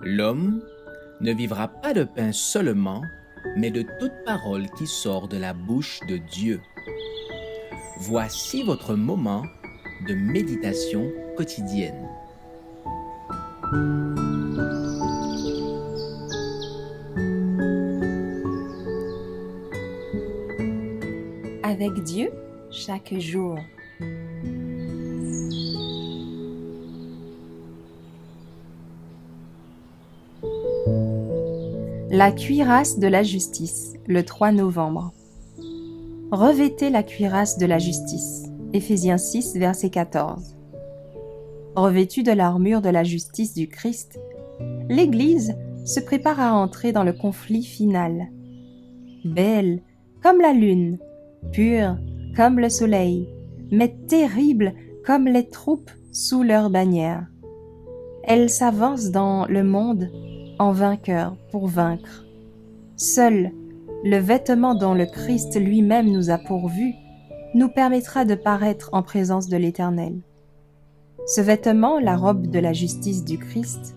L'homme ne vivra pas de pain seulement, mais de toute parole qui sort de la bouche de Dieu. Voici votre moment de méditation quotidienne. Avec Dieu, chaque jour. La cuirasse de la justice, le 3 novembre. Revêtez la cuirasse de la justice. Éphésiens 6, verset 14. Revêtue de l'armure de la justice du Christ, l'Église se prépare à entrer dans le conflit final. Belle comme la lune, pure comme le soleil, mais terrible comme les troupes sous leur bannière. Elle s'avance dans le monde en vainqueur pour vaincre. Seul le vêtement dont le Christ lui-même nous a pourvus nous permettra de paraître en présence de l'Éternel. Ce vêtement, la robe de la justice du Christ,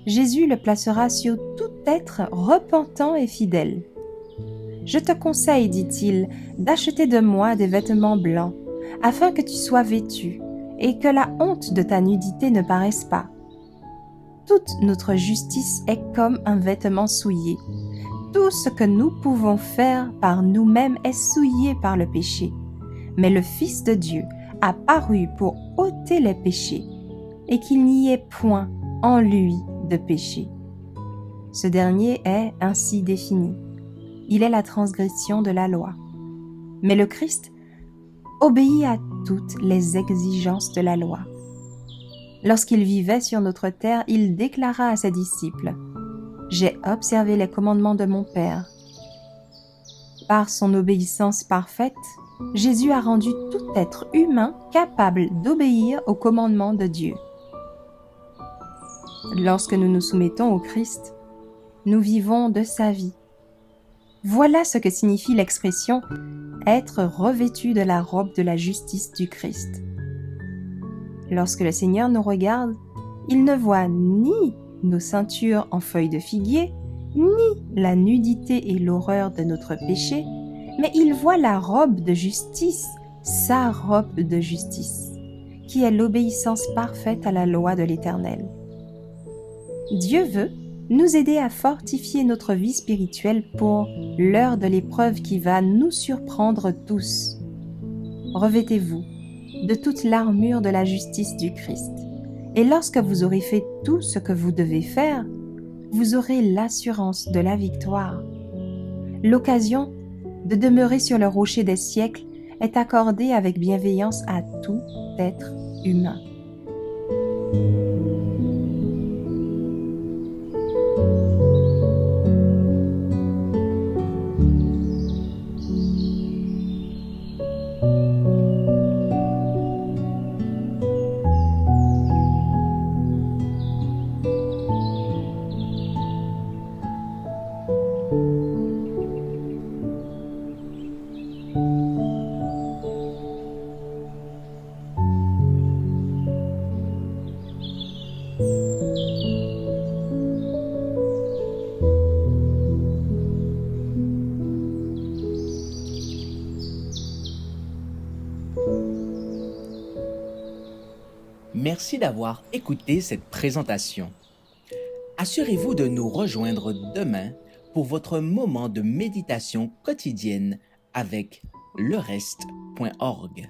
Jésus le placera sur tout être repentant et fidèle. « Je te conseille, dit-il, d'acheter de moi des vêtements blancs, afin que tu sois vêtu, et que la honte de ta nudité ne paraisse pas. Toute notre justice est comme un vêtement souillé. Tout ce que nous pouvons faire par nous-mêmes est souillé par le péché. Mais le Fils de Dieu a paru pour ôter les péchés, et qu'il n'y ait point en lui de péché. Ce dernier est ainsi défini. Il est la transgression de la loi. Mais le Christ obéit à toutes les exigences de la loi. Lorsqu'il vivait sur notre terre, il déclara à ses disciples « J'ai observé les commandements de mon Père ». Par son obéissance parfaite, Jésus a rendu tout être humain capable d'obéir aux commandements de Dieu. Lorsque nous nous soumettons au Christ, nous vivons de sa vie. Voilà ce que signifie l'expression « être revêtu de la robe de la justice du Christ ». Lorsque le Seigneur nous regarde, il ne voit ni nos ceintures en feuilles de figuier, ni la nudité et l'horreur de notre péché, mais il voit la robe de justice, sa robe de justice, qui est l'obéissance parfaite à la loi de l'Éternel. Dieu veut nous aider à fortifier notre vie spirituelle pour l'heure de l'épreuve qui va nous surprendre tous. Revêtez-vous de toute l'armure de la justice du Christ. Et lorsque vous aurez fait tout ce que vous devez faire, vous aurez l'assurance de la victoire. L'occasion de demeurer sur le rocher des siècles est accordée avec bienveillance à tout être humain. Merci d'avoir écouté cette présentation. Assurez-vous de nous rejoindre demain pour votre moment de méditation quotidienne avec lereste.org.